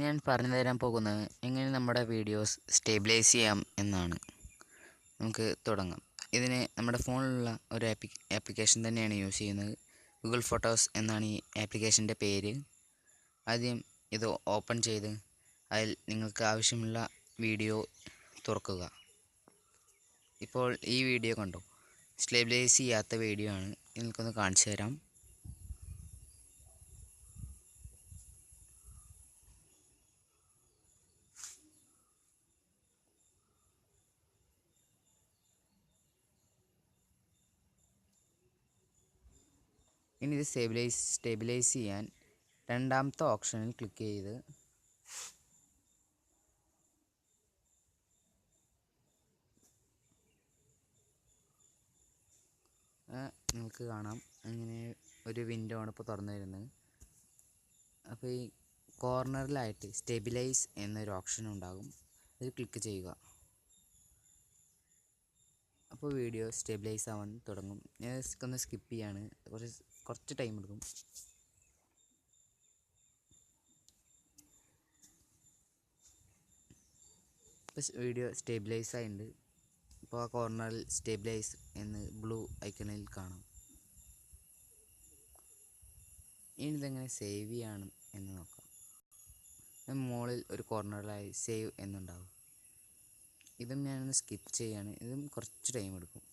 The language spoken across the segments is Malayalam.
ഞാൻ പറഞ്ഞു തരാൻ പോകുന്നത് എങ്ങനെ നമ്മുടെ വീഡിയോസ് സ്റ്റെബിലൈസ് ചെയ്യാം എന്നാണ്. നമുക്ക് തുടങ്ങാം. ഇതിന് നമ്മുടെ ഫോണിലുള്ള ഒരു ആപ്ലിക്കേഷൻ തന്നെയാണ് യൂസ് ചെയ്യുന്നത്. ഗൂഗിൾ ഫോട്ടോസ് എന്നാണ് ഈ ആപ്ലിക്കേഷൻ്റെ പേര്. ആദ്യം ഇത് ഓപ്പൺ ചെയ്ത് അതിൽ നിങ്ങൾക്ക് ആവശ്യമുള്ള വീഡിയോ തുറക്കുക. ഇപ്പോൾ ഈ വീഡിയോ കണ്ടോ, സ്റ്റെബിലൈസ് ചെയ്യാത്ത വീഡിയോ ആണ്. നിങ്ങൾക്കൊന്ന് കാണിച്ചു തരാം. ഇനി ഇത് സ്റ്റെബിലൈസ് ചെയ്യാൻ രണ്ടാമത്തെ ഓപ്ഷനിൽ ക്ലിക്ക് ചെയ്ത് നിങ്ങൾക്ക് കാണാം, അങ്ങനെ ഒരു വിൻഡോ ആണ് ഇപ്പോൾ തുറന്നു വരുന്നത്. അപ്പോൾ ഈ കോർണറിലായിട്ട് സ്റ്റെബിലൈസ് എന്നൊരു ഓപ്ഷൻ ഉണ്ടാകും, അതിൽ ക്ലിക്ക് ചെയ്യുക. അപ്പോൾ വീഡിയോ സ്റ്റെബിലൈസ് ആവാൻ തുടങ്ങും. ഞാൻ ഒന്ന് സ്കിപ്പ് ചെയ്യാണ്, കുറച്ച് ടൈം എടുക്കും. ഇപ്പോൾ വീഡിയോ സ്റ്റെബിലൈസ് ആയിട്ടുണ്ട്. ഇപ്പോൾ ആ കോർണറിൽ സ്റ്റെബിലൈസ് എന്ന് ബ്ലൂ ഐക്കണിൽ കാണാം. ഇനി ഇതെങ്ങനെ സേവ് ചെയ്യണം എന്ന് നോക്കാം. മുകളിൽ ഒരു കോർണറിലായി സേവ് എന്നുണ്ടാവും. ഇതും ഞാനൊന്ന് സ്കിപ്പ് ചെയ്യാണ്, ഇതും കുറച്ച് ടൈം എടുക്കും.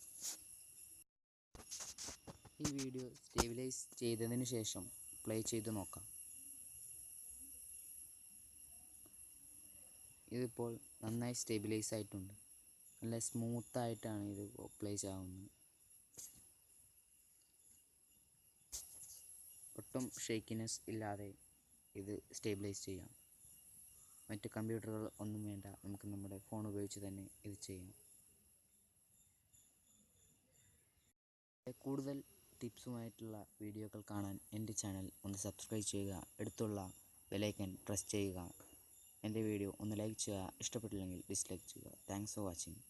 ഈ വീഡിയോ സ്റ്റെബിലൈസ് ചെയ്തതിന് ശേഷം പ്ലേ ചെയ്ത് നോക്കാം. ഇതിപ്പോൾ നന്നായി സ്റ്റെബിലൈസ് ആയിട്ടുണ്ട്. നല്ല സ്മൂത്തായിട്ടാണ് ഇത് പ്ലേ ആവുന്നത്. ഒട്ടും ഷേക്കിനെസ് ഇല്ലാതെ ഇത് സ്റ്റെബിലൈസ് ചെയ്യാം. മറ്റ് കമ്പ്യൂട്ടറുകൾ ഒന്നും വേണ്ട, നമുക്ക് നമ്മുടെ ഫോൺ ഉപയോഗിച്ച് തന്നെ ഇത് ചെയ്യാം. കൂടുതൽ ടിപ്സുമായിട്ടുള്ള വീഡിയോകൾ കാണാൻ എൻ്റെ ചാനൽ ഒന്ന് സബ്സ്ക്രൈബ് ചെയ്യുക. അടുത്തുള്ള ബെലൈക്കൺ പ്രസ് ചെയ്യുക. എൻ്റെ വീഡിയോ ഒന്ന് ലൈക്ക് ചെയ്യുക. ഇഷ്ടപ്പെട്ടില്ലെങ്കിൽ ഡിസ്ലൈക്ക് ചെയ്യുക. Thanks for watching.